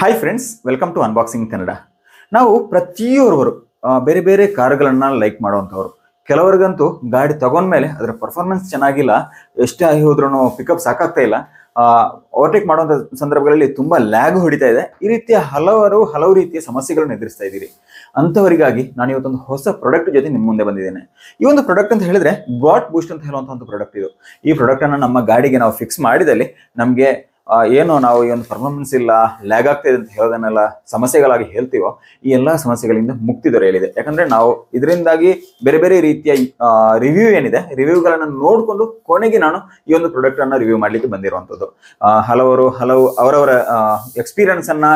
Hi friends, welcome to unboxing Kannada. ನಾವು ಪ್ರತಿಯೊಬ್ಬರು ಬೇರೆ ಬೇರೆ ಕಾರುಗಳನ್ನ ಲೈಕ್ ಮಾಡುವಂಥವ್ರು. ಕೆಲವರಿಗಂತೂ ಗಾಡಿ ತಗೊಂಡ್ಮೇಲೆ ಅದರ ಪರ್ಫಾರ್ಮೆನ್ಸ್ ಚೆನ್ನಾಗಿಲ್ಲ, ಎಷ್ಟೇ ಆಗಿ ಹೋದ್ರೂ ಪಿಕಪ್ ಸಾಕಾಗ್ತಾ ಇಲ್ಲ, ಓವರ್ಟೇಕ್ ಮಾಡುವಂಥ ಸಂದರ್ಭಗಳಲ್ಲಿ ತುಂಬ ಲ್ಯಾಗ್ ಹೊಡಿತಾ ಇದೆ. ಈ ರೀತಿಯ ಹಲವು ರೀತಿಯ ಸಮಸ್ಯೆಗಳನ್ನು ಎದುರಿಸ್ತಾ ಇದ್ದೀರಿ. ಅಂಥವರಿಗಾಗಿ ನಾನು ಇವತ್ತೊಂದು ಹೊಸ ಪ್ರಾಡಕ್ಟ್ ಜೊತೆ ನಿಮ್ಮ ಮುಂದೆ ಬಂದಿದ್ದೇನೆ. ಈ ಒಂದು ಪ್ರಾಡಕ್ಟ್ ಅಂತ ಹೇಳಿದ್ರೆ ಗಾಟ್ ಬೂಸ್ಟ್ ಅಂತ ಹೇಳುವಂಥ ಒಂದು ಪ್ರಾಡಕ್ಟ್ ಇದು. ಈ ಪ್ರಾಡಕ್ಟ್ ಅನ್ನು ನಮ್ಮ ಗಾಡಿಗೆ ನಾವು ಫಿಕ್ಸ್ ಮಾಡಿದಲ್ಲಿ ನಮಗೆ ಏನು ನಾವು ಈ ಒಂದು ಪರ್ಫಾರ್ಮೆನ್ಸ್ ಇಲ್ಲ, ಲ್ಯಾಗ್ ಆಗ್ತಾ ಇದೆ ಅಂತ ಹೇಳೋದನ್ನೆಲ್ಲ ಸಮಸ್ಯೆಗಳಾಗಿ ಹೇಳ್ತೀವೋ, ಈ ಎಲ್ಲ ಸಮಸ್ಯೆಗಳಿಂದ ಮುಕ್ತಿ ದೊರೆಯಲಿದೆ. ಯಾಕಂದ್ರೆ ನಾವು ಇದರಿಂದಾಗಿ ಬೇರೆ ಬೇರೆ ರೀತಿಯ ರಿವ್ಯೂ ಏನಿದೆ, ರಿವ್ಯೂಗಳನ್ನು ನೋಡಿಕೊಂಡು ಕೊನೆಗೆ ನಾನು ಈ ಒಂದು ಪ್ರಾಡಕ್ಟ್ ಅನ್ನ ರಿವ್ಯೂ ಮಾಡ್ಲಿಕ್ಕೆ ಬಂದಿರುವಂಥದ್ದು. ಹಲವು ಅವರವರ ಎಕ್ಸ್ಪೀರಿಯನ್ಸ್ ಅನ್ನ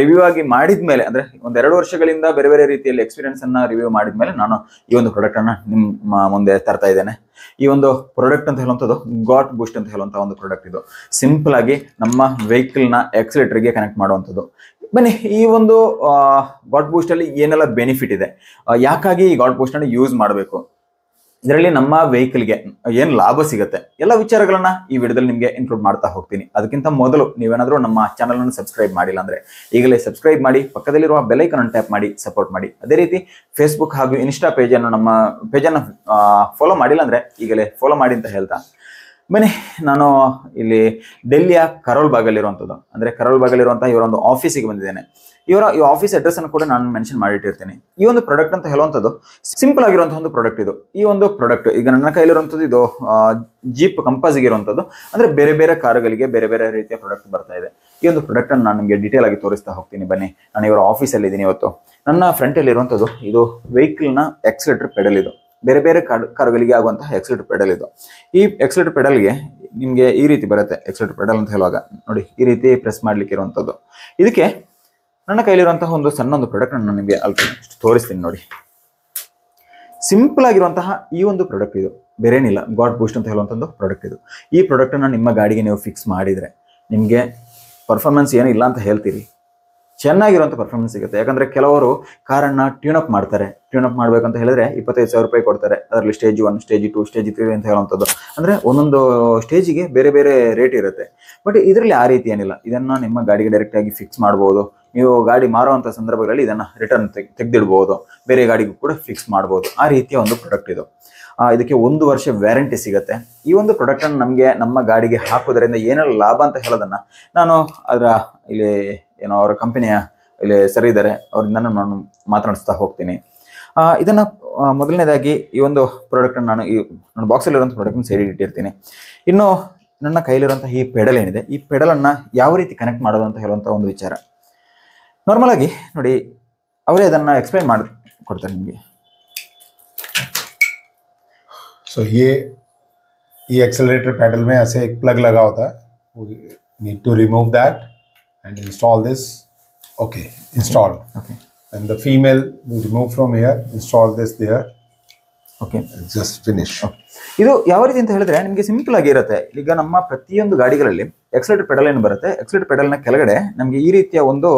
ರಿವ್ಯೂ ಆಗಿ ಮಾಡಿದ್ಮೇಲೆ, ಅಂದ್ರೆ ಒಂದೆರಡು ವರ್ಷಗಳಿಂದ ಬೇರೆ ಬೇರೆ ರೀತಿಯಲ್ಲಿ ಎಕ್ಸ್ಪೀರಿಯನ್ಸ್ ಅನ್ನ ರಿವ್ಯೂ ಮಾಡಿದ್ಮೇಲೆ ನಾನು ಈ ಒಂದು ಪ್ರಾಡಕ್ಟ್ ಅನ್ನ ನಿಮ್ಮ ಮುಂದೆ ತರ್ತಾ ಇದ್ದೇನೆ. ಈ ಒಂದು ಪ್ರಾಡಕ್ಟ್ ಅಂತ ಹೇಳುವಂಥದ್ದು ಗಾಟ್ ಬೂಸ್ಟ್ ಅಂತ ಹೇಳುವಂತಹ ಒಂದು ಪ್ರಾಡಕ್ಟ್. ಇದು ಸಿಂಪಲ್ ಆಗಿ ನಮ್ಮ ವೆಹಿಕಲ್ ನ ಎಕ್ಸಲೇಟರ್ಗೆ ಕನೆಕ್ಟ್ ಮಾಡುವಂಥದ್ದು. ಬನ್ನಿ, ಈ ಒಂದು ಗಾಟ್ ಬೂಸ್ಟ್ ಅಲ್ಲಿ ಏನೆಲ್ಲ ಬೆನಿಫಿಟ್ ಇದೆ, ಯಾಕಾಗಿ ಈ ಗಾಟ್ ಬೂಸ್ಟ್ ಅನ್ನು ಯೂಸ್ ಮಾಡಬೇಕು, ಇದರಲ್ಲಿ ನಮ್ಮ ವೆಹಿಕಲ್ಗೆ ಏನು ಲಾಭ ಸಿಗುತ್ತೆ, ಎಲ್ಲ ವಿಚಾರಗಳನ್ನ ಈ ವಿಡಿಯೋದಲ್ಲಿ ನಿಮಗೆ ಇನ್ಕ್ಲೂಡ್ ಮಾಡ್ತಾ ಹೋಗ್ತೀನಿ. ಅದಕ್ಕಿಂತ ಮೊದಲು ನೀವೇನಾದರೂ ನಮ್ಮ ಚಾನಲ್ ಅನ್ನು ಸಬ್ಸ್ಕ್ರೈಬ್ ಮಾಡಿಲ್ಲ ಅಂದ್ರೆ ಈಗಲೇ ಸಬ್ಸ್ಕ್ರೈಬ್ ಮಾಡಿ, ಪಕ್ಕದಲ್ಲಿರುವ ಬೆಲ್ ಐಕಾನ್ ಅನ್ನು ಟ್ಯಾಪ್ ಮಾಡಿ ಸಪೋರ್ಟ್ ಮಾಡಿ. ಅದೇ ರೀತಿ ಫೇಸ್ಬುಕ್ ಹಾಗೂ ಇನ್ಸ್ಟಾ ನಮ್ಮ ಪೇಜನ್ನು ಫಾಲೋ ಮಾಡಿಲ್ಲ ಅಂದ್ರೆ ಈಗಲೇ ಫಾಲೋ ಮಾಡಿ ಅಂತ ಹೇಳ್ತಾ ಬನ್ನಿ. ನಾನು ಇಲ್ಲಿ ಡೆಲ್ಲಿಯ ಕರೋಲ್ ಬಾಗಲ್ಲಿರುವಂಥದ್ದು, ಅಂದ್ರೆ ಕರೋಲ್ ಬಾಗಲ್ಲಿರುವಂತಹ ಇವರ ಒಂದು ಆಫೀಸಿಗೆ ಬಂದಿದ್ದೇನೆ. ಈ ಆಫೀಸ್ ಅಡ್ರೆಸ್ ಅನ್ನು ಕೂಡ ನಾನು ಮೆನ್ಷನ್ ಮಾಡಿಟ್ಟಿರ್ತೀನಿ. ಈ ಒಂದು ಪ್ರಾಡಕ್ಟ್ ಅಂತ ಹೇಳುವಂಥದ್ದು ಸಿಂಪಲ್ ಆಗಿರುವಂತಹ ಒಂದು ಪ್ರಾಡಕ್ಟ್ ಇದು. ಈ ಒಂದು ಪ್ರಾಡಕ್ಟ್ ಈಗ ನನ್ನ ಕೈಲಿರುವಂಥದ್ದು ಇದು ಜೀಪ್ ಕಂಪಾಸ್ ಇರುವಂಥದ್ದು. ಅಂದ್ರೆ ಬೇರೆ ಬೇರೆ ಕಾರುಗಳಿಗೆ ಬೇರೆ ಬೇರೆ ರೀತಿಯ ಪ್ರಾಡಕ್ಟ್ ಬರ್ತಾ ಇದೆ. ಈ ಒಂದು ಪ್ರಾಡಕ್ಟ್ ಅನ್ನು ನಾನು ನಿಮಗೆ ಡೀಟೇಲ್ ಆಗಿ ತೋರಿಸ್ತಾ ಹೋಗ್ತೀನಿ. ಬನ್ನಿ, ನಾನು ಇವರ ಆಫೀಸಲ್ಲಿ ಇದ್ದೀನಿ ಇವತ್ತು. ನನ್ನ ಫ್ರಂಟ್ ಅಲ್ಲಿ ಇರುವಂಥದ್ದು ಇದು ವೆಹಿಕಲ್ ನ ಎಕ್ಸಲೇಟರ್ ಪೆಡಲ್. ಇದು ಬೇರೆ ಬೇರೆ ಕಾರುಗಳಿಗೆ ಆಗುವಂತಹ ಎಕ್ಸಲೇಟರ್ ಪೆಡಲ್ ಇದು. ಈ ಎಕ್ಸಲೇಟರ್ ಪೆಡಲ್ಗೆ ನಿಮಗೆ ಈ ರೀತಿ ಬರುತ್ತೆ. ಎಕ್ಸಲೇಟರ್ ಪೆಡಲ್ ಅಂತ ಹೇಳುವಾಗ ನೋಡಿ, ಈ ರೀತಿ ಪ್ರೆಸ್ ಮಾಡ್ಲಿಕ್ಕೆ ಇರುವಂಥದ್ದು. ಇದಕ್ಕೆ ನನ್ನ ಕೈಲಿರುವಂತಹ ಒಂದು ಸಣ್ಣ ಒಂದು ಪ್ರಾಡಕ್ಟ್ ನಾನು ನಿಮಗೆ ಅಲ್ಲಿ ತೋರಿಸ್ತೀನಿ ನೋಡಿ. ಸಿಂಪಲ್ ಆಗಿರುವಂತಹ ಈ ಒಂದು ಪ್ರಾಡಕ್ಟ್ ಇದು, ಬೇರೇನಿಲ್ಲ, ಗಾಟ್ ಬೂಸ್ಟ್ ಅಂತ ಹೇಳುವಂಥದ್ದು ಪ್ರಾಡಕ್ಟ್ ಇದು. ಈ ಪ್ರಾಡಕ್ಟ್ ಅನ್ನ ನಿಮ್ಮ ಗಾಡಿಗೆ ನೀವು ಫಿಕ್ಸ್ ಮಾಡಿದ್ರೆ ನಿಮಗೆ ಪರ್ಫಾರ್ಮೆನ್ಸ್ ಏನು ಇಲ್ಲ ಅಂತ ಹೇಳ್ತೀರಿ, ಚೆನ್ನಾಗಿರುವಂಥ ಪರ್ಫಾರ್ಮೆನ್ಸ್ ಸಿಗುತ್ತೆ. ಯಾಕಂದ್ರೆ ಕೆಲವರು ಕಾರನ್ನ ಟ್ಯೂನ್ ಅಪ್ ಮಾಡ್ತಾರೆ. ಟ್ಯೂನ್ ಅಪ್ ಮಾಡ್ಬೇಕಂತ ಹೇಳಿದ್ರೆ 25,000 ರೂಪಾಯಿ ಕೊಡ್ತಾರೆ. ಅದರಲ್ಲಿ ಸ್ಟೇಜ್ 1, ಸ್ಟೇಜ್ 2, ಸ್ಟೇಜ್ 3 ಅಂತ ಹೇಳುವಂಥದ್ದು. ಅಂದ್ರೆ ಒಂದೊಂದು ಸ್ಟೇಜಿಗೆ ಬೇರೆ ಬೇರೆ ರೇಟ್ ಇರುತ್ತೆ. ಬಟ್ ಇದರಲ್ಲಿ ಆ ರೀತಿ ಏನಿಲ್ಲ. ಇದನ್ನ ನಿಮ್ಮ ಗಾಡಿಗೆ ಡೈರೆಕ್ಟ್ ಆಗಿ ಫಿಕ್ಸ್ ಮಾಡಬಹುದು. ನೀವು ಗಾಡಿ ಮಾರುವಂಥ ಸಂದರ್ಭಗಳಲ್ಲಿ ಇದನ್ನ ರಿಟರ್ನ್ ತೆಗೆದಿಡ್ಬೋದು, ಬೇರೆ ಗಾಡಿಗೂ ಕೂಡ ಫಿಕ್ಸ್ ಮಾಡ್ಬೋದು. ಆ ರೀತಿಯ ಒಂದು ಪ್ರಾಡಕ್ಟ್ ಇದು. ಇದಕ್ಕೆ 1 ವರ್ಷ ವ್ಯಾರಂಟಿ ಸಿಗುತ್ತೆ. ಈ ಒಂದು ಪ್ರಾಡಕ್ಟ್ ಅನ್ನು ನಮಗೆ ನಮ್ಮ ಗಾಡಿಗೆ ಹಾಕೋದ್ರಿಂದ ಏನೆಲ್ಲ ಲಾಭ ಅಂತ ಹೇಳೋದನ್ನ ನಾನು ಅದರ ಇಲ್ಲಿ ಏನೋ ಅವರ ಕಂಪನಿಯ ಇಲ್ಲಿ ಸರಿ ಇದ್ದಾರೆ, ಅವರಿಂದ ನಾನು ಮಾತನಾಡಿಸ್ತಾ ಹೋಗ್ತೀನಿ. ಇದನ್ನ ಮೊದಲನೇದಾಗಿ ಈ ಒಂದು ಪ್ರಾಡಕ್ಟ್ ನಾನು ನನ್ನ ಬಾಕ್ಸಲ್ಲಿರುವಂಥ ಪ್ರಾಡಕ್ಟ್ ಸೈಡ್ ಇಟ್ಟಿರ್ತೀನಿ. ಇನ್ನು ನನ್ನ ಕೈಲಿರುವಂತಹ ಈ ಪೆಡಲ್ ಏನಿದೆ, ಈ ಪೆಡಲ್ ಅನ್ನ ಯಾವ ರೀತಿ ಕನೆಕ್ಟ್ ಮಾಡೋದು ಅಂತ ಹೇಳುವಂಥ ಒಂದು ವಿಚಾರ. ನಾರ್ಮಲ್ ಆಗಿ ನೋಡಿ, ಅವರೇ ಅದನ್ನ ಎಕ್ಸ್ಪ್ಲೈನ್ ಮಾಡಿ ಕೊಡ್ತಾರೆ ನಿಮಗೆ. सो ये एक्सेलरेटर पैडल में ऐसे एक प्लग लगा होता है. Need to remove that and install this. Okay, install. Okay. And the female we remove from here, install this there. Okay, just finish. Okay. ಇದು ಯಾವ ರೀತಿ ಅಂತ ಹೇಳಿದ್ರೆ ನಿಮಗೆ ಸಿಂಪಲ್ ಆಗಿ ಇರುತ್ತೆ. ಈಗ ನಮ್ಮ ಪ್ರತಿಯೊಂದು ಗಾಡಿಗಳಲ್ಲಿ ಎಕ್ಸಲೇಟರ್ ಪೆಡಲ್ ಏನು ಬರುತ್ತೆ, ಎಕ್ಸಲೇಟರ್ ಪೆಡಲ್ ನ ಕೆಳಗಡೆ ನಮಗೆ ಈ ರೀತಿಯ ಒಂದು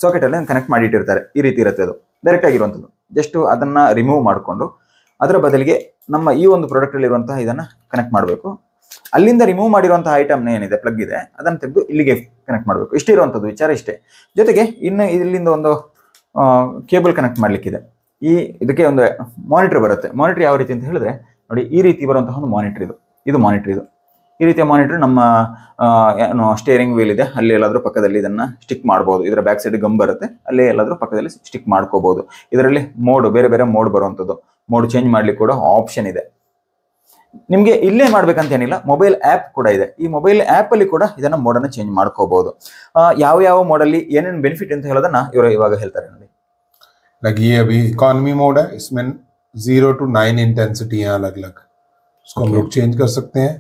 ಸಾಕೆಟ್ ಅಲ್ಲಿ ಕನೆಕ್ಟ್ ಮಾಡಿಟ್ಟಿರ್ತಾರೆ. ಈ ರೀತಿ ಇರುತ್ತೆ, ಅದು ಡೈರೆಕ್ಟ್ ಆಗಿರುವಂಥದ್ದು. ಜಸ್ಟ್ ಅದನ್ನ ರಿಮೂವ್ ಮಾಡಿಕೊಂಡು ಅದರ ಬದಲಿಗೆ ನಮ್ಮ ಈ ಒಂದು ಪ್ರಾಡಕ್ಟ್ ಅಲ್ಲಿ ಇರುವಂತಹ ಇದನ್ನ ಕನೆಕ್ಟ್ ಮಾಡಬೇಕು. ಅಲ್ಲಿಂದ ರಿಮೂವ್ ಮಾಡಿರುವಂತಹ ಐಟಮ್ ಏನಿದೆ, ಪ್ಲಗ್ ಇದೆ, ಅದನ್ನು ತೆಗೆದು ಇಲ್ಲಿಗೆ ಕನೆಕ್ಟ್ ಮಾಡಬೇಕು. ಇಷ್ಟೇ ಇರುವಂಥದ್ದು ವಿಚಾರ, ಇಷ್ಟೇ. ಜೊತೆಗೆ ಇನ್ನು ಇಲ್ಲಿಂದ ಒಂದು ಕೇಬಲ್ ಕನೆಕ್ಟ್ ಮಾಡ್ಲಿಕ್ಕಿದೆ. ಇದಕ್ಕೆ ಒಂದು ಮಾನಿಟರ್ ಬರುತ್ತೆ. ಮಾನಿಟರ್ ಯಾವ ರೀತಿ ಅಂತ ಹೇಳಿದ್ರೆ ನೋಡಿ, ಈ ರೀತಿ ಬರುವಂತಹ ಒಂದು ಮಾನಿಟರ್ ಇದು ಮಾನಿಟರ್ ಇದು. ಈ ರೀತಿಯ ಮಾನಿಟರ್ ನಮ್ಮ ಏನು ಸ್ಟೇರಿಂಗ್ ವೀಲ್ ಇದೆ ಅಲ್ಲಿ ಎಲ್ಲಾದ್ರೂ ಪಕ್ಕದಲ್ಲಿ ಇದನ್ನ ಸ್ಟಿಕ್ ಮಾಡಬಹುದು. ಇದರ ಬ್ಯಾಕ್ ಸೈಡ್ ಗಮ್ ಬರುತ್ತೆ, ಅಲ್ಲಿ ಎಲ್ಲಾದ್ರೂ ಪಕ್ಕದಲ್ಲಿ ಸ್ಟಿಕ್ ಮಾಡ್ಕೋಬಹುದು. ಇದರಲ್ಲಿ ಬೇರೆ ಬೇರೆ ಮೋಡ್ ಬರುವಂಥದ್ದು. ಮೋಡ್ ಚೇಂಜ್ ಮಾಡ್ಲಿಕ್ಕೆ ಕೂಡ ಆಪ್ಷನ್ ಇದೆ. ನಿಮ್ಗೆ ಇಲ್ಲೇ ಮಾಡ್ಬೇಕಂತ ಏನಿಲ್ಲ, ಮೊಬೈಲ್ ಆ್ಯಪ್ ಕೂಡ ಇದೆ. ಈ ಮೊಬೈಲ್ ಆ್ಯಪ್ ಅಲ್ಲಿ ಕೂಡ ಇದನ್ನ ಮೋಡ್ ಅನ್ನು ಚೇಂಜ್ ಮಾಡ್ಕೋಬಹುದು. ಯಾವ ಮೋಡ್ ಅಲ್ಲಿ ಏನೇನು ಬೆನಿಫಿಟ್ ಅಂತ ಹೇಳೋದನ್ನ ಇವರು ಇವಾಗ ಹೇಳ್ತಾರೆ ನೋಡಿ. लाइक ये अभी इकोनॉमी मोड है, इसमें 0 to 9 इंटेंसिटी है अलग अलग. इसको हम लोग चेंज कर सकते हैं,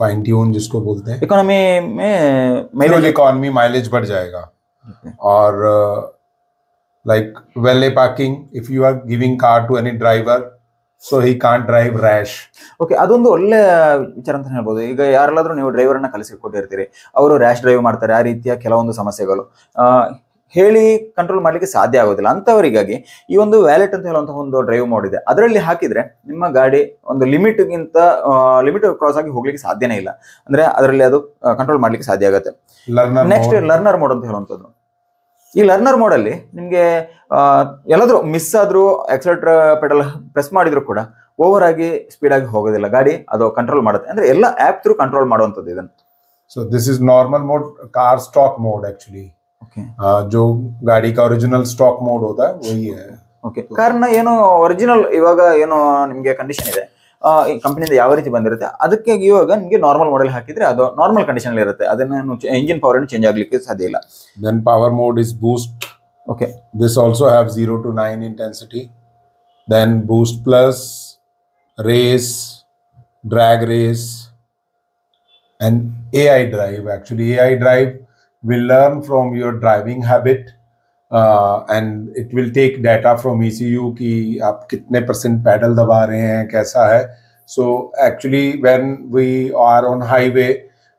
फाइन ट्यून जिसको बोलते हैं. इकोनॉमी में माइलेज, इकोनॉमी माइलेज बढ़ जाएगा. और like valet parking, if you are giving car to any driver, so he can't drive rash. Okay, ಅದೊಂದು ಒಳ್ಳೆ ವಿಚಾರ ಅಂತ ಹೇಳ್ಬೋದು. ಈಗ ಯಾರೆಲ್ಲಾದ್ರೂ ನೀವು ಡ್ರೈವರ್ ಅನ್ನ ಕಲಿಸಿಕೊಟ್ಟಿರ್ತೀರಿ, ಅವರು ರ್ಯಾಶ್ ಡ್ರೈವ್ ಮಾಡ್ತಾರೆ. ಆ ರೀತಿಯ ಕೆಲವೊಂದು ಸಮಸ್ಯೆಗಳು ಹೇಳಿ ಕಂಟ್ರೋಲ್ ಮಾಡ್ಲಿಕ್ಕೆ ಸಾಧ್ಯ ಆಗೋದಿಲ್ಲ. ಅಂಥವರಿಗಾಗಿ ಈ ಒಂದು ವ್ಯಾಲೆಟ್ ಅಂತ ಹೇಳುವಂತಹ ಒಂದು ಡ್ರೈವ್ ಮೋಡ್ ಇದೆ. ಅದರಲ್ಲಿ ಹಾಕಿದ್ರೆ ನಿಮ್ಮ ಗಾಡಿ ಒಂದು ಲಿಮಿಟ್ ಕ್ರಾಸ್ ಆಗಿ ಹೋಗ್ಲಿಕ್ಕೆ ಸಾಧ್ಯನೇ ಇಲ್ಲ. ಅಂದ್ರೆ ಅದರಲ್ಲಿ ಅದು ಕಂಟ್ರೋಲ್ ಮಾಡ್ಲಿಕ್ಕೆ ಸಾಧ್ಯ ಆಗುತ್ತೆ. ನೆಕ್ಸ್ಟ್ ಲರ್ನರ್ ಮೋಡ್ ಅಂತ ಹೇಳುವಂಥದ್ದು. ಈ ಲರ್ನರ್ ಮೋಡ್ ಅಲ್ಲಿ ನಿಮ್ಗೆ ಎಲ್ಲಾದ್ರೂ ಮಿಸ್ ಆದ್ರೂ ಆಕ್ಸಲೇಟರ್ ಪೆಡಲ್ ಪ್ರೆಸ್ ಮಾಡಿದ್ರು ಕೂಡ ಓವರ್ ಆಗಿ ಸ್ಪೀಡ್ ಆಗಿ ಹೋಗೋದಿಲ್ಲ, ಗಾಡಿ ಅದು ಕಂಟ್ರೋಲ್ ಮಾಡುತ್ತೆ. ಅಂದ್ರೆ ಎಲ್ಲ ಆಪ್ ಥ್ರೂ ಕಂಟ್ರೋಲ್ ಮಾಡುವಂಥದ್ದು ಇದನ್ನು. So this is normal mode, car stock mode actually. जो गाड़ी का ओरिजिनल स्टॉक मोड होता है वही है. ಓಕೆ, ಕಾರಣ ಏನು ಒರಿಜಿನಲ್ ಇವಾಗ ಏನು ನಿಮಗೆ ಕಂಡೀಷನ್ ಇದೆ ಈ ಕಂಪನಿಯಿಂದ ಯಾವ ರೀತಿ ಬಂದಿರುತ್ತೆ ಅದಕ್ಕೆ ಇವಾಗ ನಿಮಗೆ ನಾರ್ಮಲ್ ಮಾಡೆಲ್ ಹಾಕಿದ್ರೆ ಅದು ನಾರ್ಮಲ್ ಕಂಡೀಷನ್ ಇರುತ್ತೆ. ಅದನ್ನ ಇಂಜಿನ್ ಪವರ್ ಅನ್ನು ಚೇಂಜ್ ಆಗ್ಲಿಕ್ಕೆ ಸಾಧ್ಯ ಇಲ್ಲ. Then power mode is boost. Okay. This also have 0 to 9 intensity. Then boost plus, race, drag race, and AI drive. Actually AI drive will learn from your driving habit and it will take data from ECU कि आप कितने % pedal दबा रहे हैं, कैसा है. So actually when we are on highway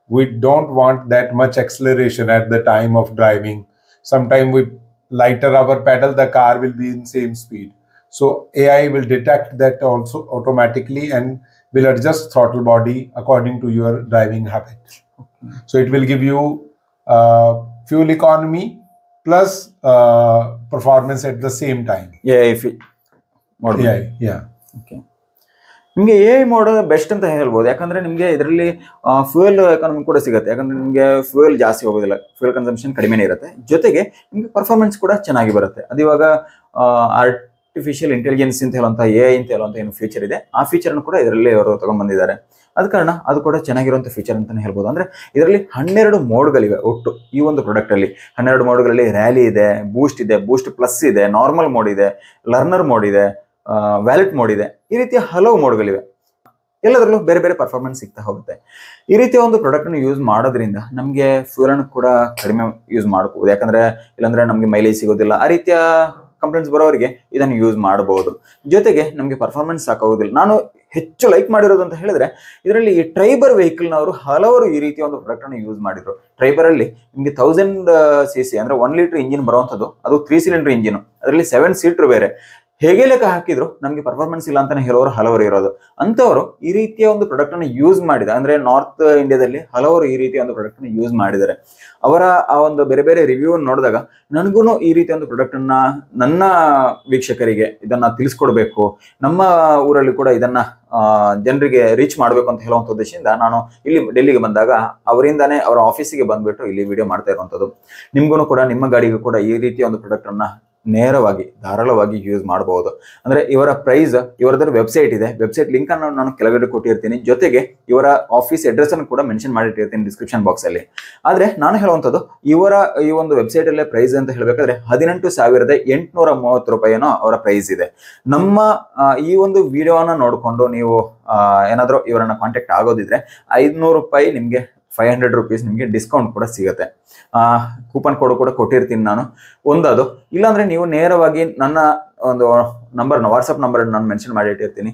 we don't want that much acceleration at the time of driving. Sometime we lighter our pedal, the car will be in same speed. So AI will detect that also automatically and will adjust throttle body according to your driving habit. So it will give you fuel economy plus performance at the same time. Yeah. Okay. ನಿಮಗೆ A mode best ಅಂತ ಹೇಳ್ಬೋದು. ಯಾಕಂದ್ರೆ ನಿಮಗೆ ಇದರಲ್ಲಿ fuel economy ಕೂಡ ಸಿಗುತ್ತೆ. ಯಾಕಂದ್ರೆ ನಿಮಗೆ ಫ್ಯೂಯಲ್ ಜಾಸ್ತಿ ಹೋಗೋದಿಲ್ಲ, ಫ್ಯೂಯಲ್ ಕನ್ಸಂಪ್ಷನ್ ಕಡಿಮೆನೇ ಇರುತ್ತೆ. ಜೊತೆಗೆ ನಿಮಗೆ ಪರ್ಫಾರ್ಮೆನ್ಸ್ ಕೂಡ ಚೆನ್ನಾಗಿ ಬರುತ್ತೆ. ಅದು ಇವಾಗ ಆರ್ಟಿಫಿಷಿಯಲ್ ಇಂಟೆಲಿಜೆನ್ಸ್ ಅಂತ ಹೇಳುವಂಥ ಎ ಅಂತ ಹೇಳುವಂಥ ಏನು ಫೀಚರ್ ಇದೆ ಆ ಫೀಚರ್ನು ಕೂಡ ಇದರಲ್ಲಿ ಅವರು ತಗೊಂಡ್ಬಂದಿದ್ದಾರೆ. ಅದ ಕಾರಣ ಅದು ಕೂಡ ಚೆನ್ನಾಗಿರುವಂಥ ಫೀಚರ್ ಅಂತಾನೆ ಹೇಳ್ಬೋದು. ಅಂದ್ರೆ ಇದರಲ್ಲಿ 12 ಮೋಡ್ಗಳಿವೆ ಒಟ್ಟು ಈ ಒಂದು ಪ್ರಾಡಕ್ಟ್ ಅಲ್ಲಿ. 12 ಮೋಡ್ಗಳಲ್ಲಿ ರ್ಯಾಲಿ ಇದೆ, ಬೂಸ್ಟ್ ಇದೆ, ಬೂಸ್ಟ್ ಪ್ಲಸ್ ಇದೆ, ನಾರ್ಮಲ್ ಮೋಡ್ ಇದೆ, ಲರ್ನರ್ ಮೋಡ್ ಇದೆ, ವ್ಯಾಲೆಟ್ ಮೋಡ್ ಇದೆ. ಈ ರೀತಿಯ ಹಲವು ಮೋಡ್ಗಳಿವೆ. ಎಲ್ಲದರಲ್ಲೂ ಬೇರೆ ಬೇರೆ ಪರ್ಫಾರ್ಮೆನ್ಸ್ ಸಿಗ್ತಾ ಹೋಗುತ್ತೆ. ಈ ರೀತಿಯ ಒಂದು ಪ್ರಾಡಕ್ಟ್ ಅನ್ನು ಯೂಸ್ ಮಾಡೋದ್ರಿಂದ ನಮಗೆ ಫ್ಯೂಲ್ ಅನ್ನು ಕೂಡ ಕಡಿಮೆ ಯೂಸ್ ಮಾಡಬಹುದು. ಯಾಕಂದ್ರೆ ಇಲ್ಲಾಂದ್ರೆ ನಮಗೆ ಮೈಲೇಜ್ ಸಿಗೋದಿಲ್ಲ. ಆ ರೀತಿಯ ಕಂಪ್ಲೇಂಟ್ಸ್ ಬರೋರಿಗೆ ಇದನ್ನು ಯೂಸ್ ಮಾಡಬಹುದು. ಜೊತೆಗೆ ನಮಗೆ ಪರ್ಫಾರ್ಮೆನ್ಸ್ ಸಾಕಾಗೋದಿಲ್ಲ. ನಾನು ಹೆಚ್ಚು ಲೈಕ್ ಮಾಡಿರೋದು ಅಂತ ಹೇಳಿದ್ರೆ ಇದರಲ್ಲಿ ಈ ಟ್ರೈಬರ್ ವೆಹಿಕಲ್ ನವರು ಹಲವರು ಈ ರೀತಿಯ ಒಂದು ಪ್ರಾಡಕ್ಟ್ ಅನ್ನು ಯೂಸ್ ಮಾಡಿದ್ರು. ಟ್ರೈಬರ್ ಅಲ್ಲಿ ನಿಮಗೆ 1000 cc ಅಂದ್ರೆ 1 ಲೀಟರ್ ಇಂಜಿನ್ ಬರುವಂತದ್ದು, ಅದು 3 ಸಿಲಿಂಡರ್ ಇಂಜಿನ್, ಅದರಲ್ಲಿ 7 ಸೀಟರ್ ಬೇರೆ. ಹೇಗೆ ಲೆಕ್ಕ ಹಾಕಿದ್ರು ನಮಗೆ ಪರ್ಫಾರ್ಮೆನ್ಸ್ ಇಲ್ಲ ಅಂತಾನೆ ಹೇಳೋರು ಹಲವರು ಇರೋದು. ಅಂತವರು ಈ ರೀತಿಯ ಒಂದು ಪ್ರಾಡಕ್ಟ್ ಅನ್ನು ಯೂಸ್ ಮಾಡಿದ ಅಂದ್ರೆ ನಾರ್ತ್ ಇಂಡಿಯಾದಲ್ಲಿ ಹಲವರು ಈ ರೀತಿಯ ಒಂದು ಪ್ರಾಡಕ್ಟ್ ಅನ್ನು ಯೂಸ್ ಮಾಡಿದ್ದಾರೆ. ಅವರ ಆ ಒಂದು ಬೇರೆ ಬೇರೆ ರಿವ್ಯೂ ನೋಡಿದಾಗ ನನಗೂ ಈ ರೀತಿಯ ಒಂದು ಪ್ರಾಡಕ್ಟ್ ಅನ್ನ ನನ್ನ ವೀಕ್ಷಕರಿಗೆ ಇದನ್ನ ತಿಳಿಸ್ಕೊಡ್ಬೇಕು, ನಮ್ಮ ಊರಲ್ಲಿ ಕೂಡ ಇದನ್ನ ಜನರಿಗೆ ರೀಚ್ ಮಾಡಬೇಕು ಅಂತ ಹೇಳುವಂಥ ಉದ್ದೇಶದಿಂದ ನಾನು ಇಲ್ಲಿ ಡೆಲ್ಲಿಗೆ ಬಂದಾಗ ಅವರಿಂದಾನೇ ಅವರ ಆಫೀಸಿಗೆ ಬಂದ್ಬಿಟ್ಟು ಇಲ್ಲಿ ವಿಡಿಯೋ ಮಾಡ್ತಾ ಇರುವಂಥದ್ದು. ನಿಮ್ಗೂ ಕೂಡ ನಿಮ್ಮ ಗಾಡಿಗೂ ಕೂಡ ಈ ರೀತಿಯ ಒಂದು ಪ್ರಾಡಕ್ಟ್ ಅನ್ನ ನೇರವಾಗಿ ಧಾರಾಳವಾಗಿ ಯೂಸ್ ಮಾಡಬಹುದು. ಅಂದ್ರೆ ಇವರ ಪ್ರೈಸ್, ಇವರದ್ರ ವೆಬ್ಸೈಟ್ ಇದೆ, ವೆಬ್ಸೈಟ್ ಲಿಂಕ್ ಅನ್ನು ನಾನು ಕೆಳಗಡೆ ಕೊಟ್ಟಿರ್ತೀನಿ. ಜೊತೆಗೆ ಇವರ ಆಫೀಸ್ ಅಡ್ರೆಸ್ ಅನ್ನು ಕೂಡ ಮೆನ್ಷನ್ ಮಾಡಿಟ್ಟಿರ್ತೀನಿ ಡಿಸ್ಕ್ರಿಪ್ಷನ್ ಬಾಕ್ಸ್ ಅಲ್ಲಿ. ಆದ್ರೆ ನಾನು ಹೇಳುವಂಥದ್ದು ಇವರ ಈ ಒಂದು ವೆಬ್ಸೈಟ್ ಅಲ್ಲೇ ಪ್ರೈಸ್ ಅಂತ ಹೇಳ್ಬೇಕಾದ್ರೆ 18,830 ರೂಪಾಯಿನೋ ಅವರ ಪ್ರೈಸ್ ಇದೆ. ನಮ್ಮ ಈ ಒಂದು ವಿಡಿಯೋನ ನೋಡಿಕೊಂಡು ನೀವು ಏನಾದರೂ ಇವರನ್ನ ಕಾಂಟ್ಯಾಕ್ಟ್ ಆಗೋದಿದ್ರೆ 500 ರೂಪಾಯಿ ನಿಮಗೆ 500 rupees ನಿಮಗೆ ಡಿಸ್ಕೌಂಟ್ ಕೂಡ ಸಿಗುತ್ತೆ. ಕೂಪನ್ ಕೋಡ್ ಕೂಡ ಕೊಟ್ಟಿರ್ತೀನಿ ನಾನು. ಒಂದದು ಇಲ್ಲಾಂದ್ರೆ ನೀವು ನೇರವಾಗಿ ನನ್ನ ಒಂದು ನಂಬರ್ನ ವಾಟ್ಸಪ್ ನಂಬರ್ ನಾನು ಮೆನ್ಷನ್ ಮಾಡಿಟ್ಟಿರ್ತೀನಿ.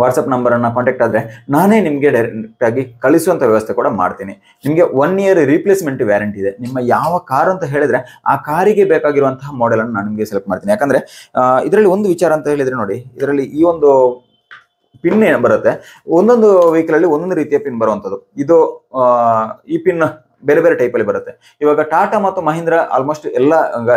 ವಾಟ್ಸಪ್ ನಂಬರನ್ನು ಕಾಂಟ್ಯಾಕ್ಟ್ ಆದರೆ ನಾನೇ ನಿಮಗೆ ಡೈರೆಕ್ಟ್ ಆಗಿ ಕಳಿಸುವಂಥ ವ್ಯವಸ್ಥೆ ಕೂಡ ಮಾಡ್ತೀನಿ. ನಿಮಗೆ 1 year ರೀಪ್ಲೇಸ್ಮೆಂಟ್ ವ್ಯಾರಂಟಿ ಇದೆ. ನಿಮ್ಮ ಯಾವ ಕಾರ್ ಅಂತ ಹೇಳಿದ್ರೆ ಆ ಕಾರಿಗೆ ಬೇಕಾಗಿರುವಂತಹ ಮಾಡೆಲನ್ನು ನಾನು ನಿಮಗೆ ಸೆಲೆಕ್ಟ್ ಮಾಡ್ತೀನಿ. ಯಾಕಂದ್ರೆ ಇದರಲ್ಲಿ ಒಂದು ವಿಚಾರ ಅಂತ ಹೇಳಿದ್ರೆ ನೋಡಿ, ಇದರಲ್ಲಿ ಈ ಒಂದು ಪಿನ್ ಬರುತ್ತೆ. ಒಂದೊಂದು ವೆಹಿಕಲ್ ಅಲ್ಲಿ ಒಂದೊಂದು ರೀತಿಯ ಪಿನ್ ಬರುವಂಥದ್ದು. ಇದು ಈ ಪಿನ್ ಬೇರೆ ಬೇರೆ ಟೈಪ್ ಅಲ್ಲಿ ಬರುತ್ತೆ. ಇವಾಗ ಟಾಟಾ ಮತ್ತು ಮಹೀಂದ್ರ ಆಲ್ಮೋಸ್ಟ್ ಎಲ್ಲ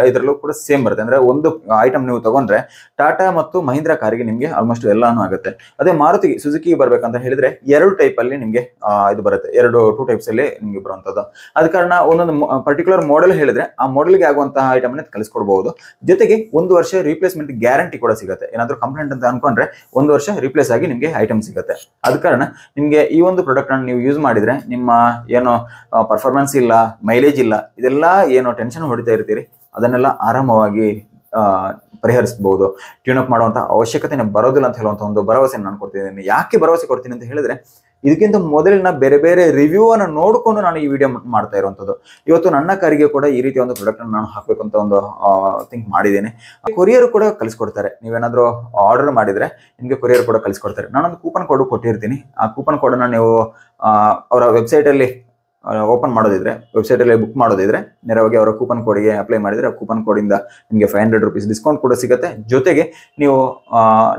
ಇದರಲ್ಲೂ ಕೂಡ ಸೇಮ್ ಬರುತ್ತೆ. ಅಂದ್ರೆ ಒಂದು ಐಟಮ್ ನೀವು ತಗೊಂಡ್ರೆ ಟಾಟಾ ಮತ್ತು ಮಹೀಂದ್ರ ಕಾರಿಗೆ ನಿಮಗೆ ಆಲ್ಮೋಸ್ಟ್ ಎಲ್ಲಾನು ಆಗುತ್ತೆ. ಅದೇ ಮಾರುತಿ ಸುಜುಕಿ ಬರ್ಬೇಕಂತ ಹೇಳಿದ್ರೆ 2 ಟೈಪ್ ಅಲ್ಲಿ ನಿಮಗೆ ಇದು ಬರುತ್ತೆ. 2 ಟೈಪ್ಸ್ ಅಲ್ಲಿ ನಿಮಗೆ ಬರುವಂತದ್ದು. ಅದ ಕಾರಣ ಒಂದೊಂದು ಪರ್ಟಿಕ್ಯುಲರ್ ಮಾಡೆಲ್ ಹೇಳಿದ್ರೆ ಆ ಮಾಡೆಲ್ಗೆ ಆಗುವಂತಹ ಐಟಮ್ ಅನ್ನ ಕಳಿಸ್ಕೊಡ್ಬಹುದು. ಜೊತೆಗೆ 1 ವರ್ಷ ರೀಪ್ಲೇಸ್ಮೆಂಟ್ ಗ್ಯಾರಂಟಿ ಕೂಡ ಸಿಗುತ್ತೆ. ಏನಾದ್ರೂ ಕಂಪ್ಲೇಂಟ್ ಅಂತ ಅನ್ಕೊಂಡ್ರೆ 1 ವರ್ಷ ರೀಪ್ಲೇಸ್ ಆಗಿ ನಿಮಗೆ ಐಟಮ್ ಸಿಗುತ್ತೆ. ಅದ ಕಾರಣ ನಿಮಗೆ ಈ ಒಂದು ಪ್ರಾಡಕ್ಟ್ ಅನ್ನು ನೀವು ಯೂಸ್ ಮಾಡಿದ್ರೆ ನಿಮ್ಮ ಏನೋ ಪರ್ಫಾರ್ಮೆನ್ಸ್ ಇಲ್ಲ, ಮೈಲೇಜ್ ಇಲ್ಲ, ಇದೆಲ್ಲ ಏನೋ ಟೆನ್ಷನ್ ಹೊಡಿತಾ ಇರ್ತೀರಿ ಅದನ್ನೆಲ್ಲ ಆರಾಮವಾಗಿ ಪರಿಹರಿಸಬಹುದು. ಟ್ಯೂನ್ ಅಪ್ ಮಾಡುವಂತ ಅವಶ್ಯಕತೆ ಬರೋದಿಲ್ಲ ಅಂತ ಹೇಳುವಂತ ಒಂದು ಭರವಸೆ ನಾನು ಕೊಡ್ತಿದ್ದೀನಿ. ಯಾಕೆ ಭರವಸೆ ಕೊಡ್ತೀನಿ ಅಂತ ಹೇಳಿದ್ರೆ ಇದಕ್ಕಿಂತ ಮೊದಲಿನ ಬೇರೆ ಬೇರೆ ರಿವ್ಯೂ ಅನ್ನು ನೋಡಿಕೊಂಡು ನಾನು ಈ ವಿಡಿಯೋ ಮಾಡ್ತಾ ಇರುವಂತದ್ದು. ಇವತ್ತು ನನ್ನ ಕಾರಿಗೆ ಕೂಡ ಈ ರೀತಿಯ ಒಂದು ಪ್ರಾಡಕ್ಟ್ ನಾನು ಹಾಕ್ಬೇಕು ಅಂತ ಒಂದು ಥಿಂಕ್ ಮಾಡಿದ್ದೇನೆ. ಕೊರಿಯರ್ ಕೂಡ ಕಳಿಸ್ಕೊಡ್ತಾರೆ. ನೀವೇನಾದ್ರೂ ಆರ್ಡರ್ ಮಾಡಿದ್ರೆ ನಿಮಗೆ ಕೊರಿಯರ್ ಕೂಡ ಕಳಿಸ್ಕೊಡ್ತಾರೆ. ನಾನೊಂದು ಕೂಪನ್ ಕೋಡ್ ಕೊಟ್ಟಿರ್ತೀನಿ. ಆ ಕೂಪನ್ ಕೋಡನ್ನ ನೀವು ಅವರ ವೆಬ್ಸೈಟ್ ಅಲ್ಲಿ ಓಪನ್ ಮಾಡೋದಿದ್ರೆ, ವೆಬ್ಸೈಟಲ್ಲಿ ಬುಕ್ ಮಾಡೋದಿದ್ರೆ ನೇರವಾಗಿ ಅವರ ಕೂಪನ್ ಕೋಡಿಗೆ ಅಪ್ಲೈ ಮಾಡಿದರೆ ಆ ಕೂಪನ್ ಕೋಡಿಂದ ನಿಮಗೆ 500 ರೂಪೀಸ್ ಡಿಸ್ಕೌಂಟ್ ಕೂಡ ಸಿಗುತ್ತೆ. ಜೊತೆಗೆ ನೀವು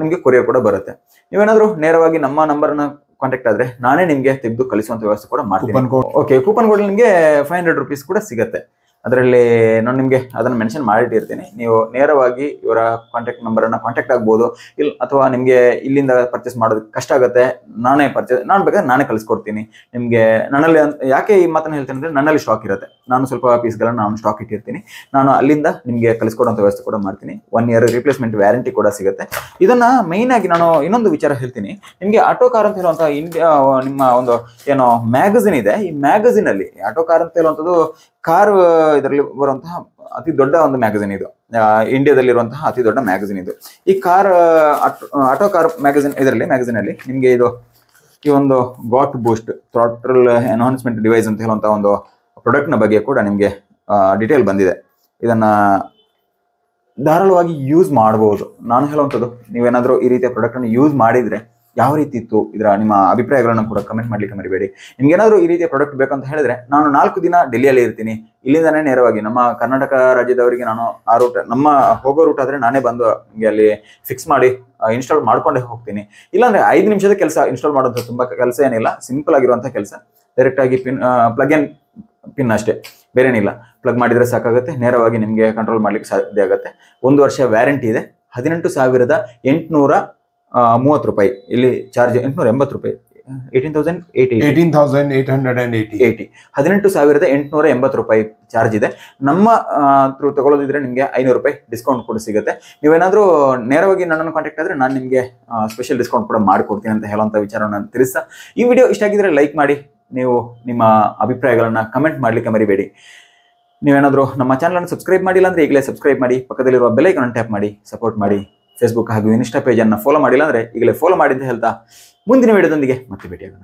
ನಿಮಗೆ ಕೊರಿಯರ್ ಕೂಡ ಬರುತ್ತೆ. ನೀವೇನಾದರೂ ನೇರವಾಗಿ ನಮ್ಮ ನಂಬರ್ನ ಕಾಂಟ್ಯಾಕ್ಟ್ ಆದರೆ ನಾನೇ ನಿಮಗೆ ತೆಗೆದು ಕಳಿಸುವಂಥ ವ್ಯವಸ್ಥೆ ಕೂಡ ಮಾಡ್ತೀನಿ. ಓಕೆ, ಕೂಪನ್ ಕೋಡ್ ನಿಮಗೆ 500 ರೂಪೀಸ್ ಕೂಡ ಸಿಗುತ್ತೆ. ಅದರಲ್ಲಿ ನಾನು ನಿಮಗೆ ಅದನ್ನು ಮೆನ್ಷನ್ ಮಾಡಿಟ್ಟಿರ್ತೀನಿ. ನೀವು ನೇರವಾಗಿ ಇವರ ಕಾಂಟ್ಯಾಕ್ಟ್ ನಂಬರನ್ನು ಕಾಂಟ್ಯಾಕ್ಟ್ ಆಗ್ಬೋದು. ಅಥವಾ ನಿಮಗೆ ಇಲ್ಲಿಂದ ಪರ್ಚೇಸ್ ಮಾಡೋದಕ್ಕೆ ಕಷ್ಟ ಆಗುತ್ತೆ, ನಾನು ಬೇಕಾದ್ರೆ ನಾನೇ ಕಳಿಸ್ಕೊಡ್ತೀನಿ ನಿಮಗೆ. ನನ್ನಲ್ಲಿ ಯಾಕೆ ಈ ಮಾತನ್ನು ಹೇಳ್ತೀನಿ ಅಂದರೆ, ನನ್ನಲ್ಲಿ ಸ್ಟಾಕ್ ಇರುತ್ತೆ. ನಾನು ಸ್ವಲ್ಪ ಪೀಸ್ಗಳನ್ನು ನಾನು ಸ್ಟಾಕ್ ಇಟ್ಟಿರ್ತೀನಿ. ನಾನು ಅಲ್ಲಿಂದ ನಿಮಗೆ ಕಳಿಸ್ಕೊಡುವಂಥ ವ್ಯವಸ್ಥೆ ಕೂಡ ಮಾಡ್ತೀನಿ. 1 ಇಯರ್ ರಿಪ್ಲೇಸ್ಮೆಂಟ್ ವ್ಯಾರಂಟಿ ಕೂಡ ಸಿಗುತ್ತೆ. ಇದನ್ನು ಮೈನಾಗಿ ನಾನು ಇನ್ನೊಂದು ವಿಚಾರ ಹೇಳ್ತೀನಿ ನಿಮಗೆ. ಆಟೋ ಕಾರ್ ಅಂತ ಹೇಳುವಂಥ ಇಂಡಿಯಾ ನಿಮ್ಮ ಒಂದು ಏನೋ ಮ್ಯಾಗಝಿನ್ ಇದೆ. ಈ ಮ್ಯಾಗಝಿನಲ್ಲಿ ಆಟೋ ಕಾರ್ ಅಂತ ಹೇಳುವಂಥದ್ದು ಕಾರ್ ಇದರಲ್ಲಿ ಬರುವಂತಹ ಅತಿ ದೊಡ್ಡ ಒಂದು ಮ್ಯಾಗಝಿನ್ ಇದು. ಇಂಡಿಯಾದಲ್ಲಿರುವಂತಹ ಅತಿ ದೊಡ್ಡ ಮ್ಯಾಗಝಿನ್ ಇದು. ಈ ಕಾರ್ ಆಟೋ ಕಾರ್ ಮ್ಯಾಗಝಿನ್ ಅಲ್ಲಿ ನಿಮಗೆ ಈ ಒಂದು ಗಾಟ್ ಬೂಸ್ಟ್ ಥ್ರಾಟಲ್ ಎನ್ಹಾನ್ಸ್ಮೆಂಟ್ ಡಿವೈಸ್ ಅಂತ ಹೇಳುವಂತಹ ಒಂದು ಪ್ರಾಡಕ್ಟ್ ನ ಬಗ್ಗೆ ಕೂಡ ನಿಮಗೆ ಡಿಟೇಲ್ ಬಂದಿದೆ. ಇದನ್ನ ಧಾರಾಳವಾಗಿ ಯೂಸ್ ಮಾಡಬಹುದು. ನಾನು ಹೇಳುವಂಥದ್ದು, ನೀವೇನಾದರೂ ಈ ರೀತಿಯ ಪ್ರಾಡಕ್ಟ್ ಅನ್ನು ಯೂಸ್ ಮಾಡಿದ್ರೆ ಯಾವ ರೀತಿ ಇತ್ತು, ಇದರ ನಿಮ್ಮ ಅಭಿಪ್ರಾಯಗಳನ್ನು ಕೂಡ ಕಮೆಂಟ್ ಮಾಡ್ಲಿಕ್ಕೆ ಮರಿಬೇಡಿ. ನಿಮ್ಗೇನಾದರೂ ಈ ರೀತಿಯ ಪ್ರಾಡಕ್ಟ್ ಬೇಕಂತ ಹೇಳಿದ್ರೆ, ನಾನು 4 ದಿನ ಡೆಲ್ಲಿಯಲ್ಲಿ ಇರ್ತೀನಿ. ಇಲ್ಲಿಂದಾನೇ ನೇರವಾಗಿ ನಮ್ಮ ಕರ್ನಾಟಕ ರಾಜ್ಯದವರಿಗೆ ನಾನು ಆ ರೂಟ್, ನಮ್ಮ ಹೋಗೋ ರೂಟ್ ಆದ್ರೆ ನಾನೇ ಬಂದು ನಿಮಗೆ ಅಲ್ಲಿ ಫಿಕ್ಸ್ ಮಾಡಿ ಇನ್ಸ್ಟಾಲ್ ಮಾಡ್ಕೊಂಡೇ ಹೋಗ್ತೀನಿ. ಇಲ್ಲಾಂದ್ರೆ 5 ನಿಮಿಷದ ಕೆಲಸ ಇನ್ಸ್ಟಾಲ್ ಮಾಡೋದು, ತುಂಬಾ ಕೆಲಸ ಏನಿಲ್ಲ, ಸಿಂಪಲ್ ಆಗಿರುವಂತಹ ಕೆಲಸ. ಡೈರೆಕ್ಟ್ ಆಗಿ ಪಿನ್ ಅಷ್ಟೇ, ಬೇರೇನಿಲ್ಲ. ಪ್ಲಗ್ ಮಾಡಿದ್ರೆ ಸಾಕಾಗುತ್ತೆ. ನೇರವಾಗಿ ನಿಮಗೆ ಕಂಟ್ರೋಲ್ ಮಾಡ್ಲಿಕ್ಕೆ ಸಾಧ್ಯ ಆಗುತ್ತೆ. 1 ವರ್ಷ ವ್ಯಾರಂಟಿ ಇದೆ. 18,830 ರೂಪಾಯಿ ಇಲ್ಲಿ ಚಾರ್ಜ್. 880 ರೂಪಾಯಿ, 18,880. 18,880 ರೂಪಾಯಿ ಚಾರ್ಜ್ ಇದೆ. ನಮ್ಮ ಥ್ರೂ ತಗೊಳ್ಳೋದಿದ್ರೆ ನಿಮಗೆ 500 ರೂಪಾಯಿ ಡಿಸ್ಕೌಂಟ್ ಕೂಡ ಸಿಗುತ್ತೆ. ನೀವೇನಾದರೂ ನೇರವಾಗಿ ನನ್ನನ್ನು ಕಾಂಟ್ಯಾಕ್ಟ್ ಆದರೆ ನಾನು ನಿಮಗೆ ಸ್ಪೆಷಲ್ ಡಿಸ್ಕೌಂಟ್ ಕೂಡ ಮಾಡಿಕೊಡ್ತೀನಿ ಅಂತ ಹೇಳುವಂಥ ವಿಚಾರವನ್ನು ತಿಳಿಸ್ತಾ, ಈ ವಿಡಿಯೋ ಇಷ್ಟ ಆಗಿದ್ರೆ ಲೈಕ್ ಮಾಡಿ. ನೀವು ನಿಮ್ಮ ಅಭಿಪ್ರಾಯಗಳನ್ನು ಕಮೆಂಟ್ ಮಾಡಲಿಕ್ಕೆ ಮರಿಬೇಡಿ. ನೀವೇನಾದರೂ ನಮ್ಮ ಚಾನಲನ್ನು ಸಬ್ಸ್ಕ್ರೈಬ್ ಮಾಡಿಲ್ಲ ಅಂದರೆ ಈಗಲೇ ಸಬ್ಸ್ಕ್ರೈಬ್ ಮಾಡಿ. ಪಕ್ಕದಲ್ಲಿರುವ ಬೆಲ್ ಐಕಾನ್ ಟ್ಯಾಪ್ ಮಾಡಿ ಸಪೋರ್ಟ್ ಮಾಡಿ. ಫೇಸ್ಬುಕ್ ಹಾಗೂ ಇನ್ಸ್ಟಾ ಪೇಜನ್ನು ಫಾಲೋ ಮಾಡಿಲ್ಲ ಅಂದರೆ ಈಗಲೇ ಫಾಲೋ ಮಾಡಿ ಅಂತ ಹೇಳ್ತಾ ಮುಂದಿನ ವಿಡಿಯೋದೊಂದಿಗೆ ಮತ್ತೆ ಭೇಟಿಯಾಗೋಣ.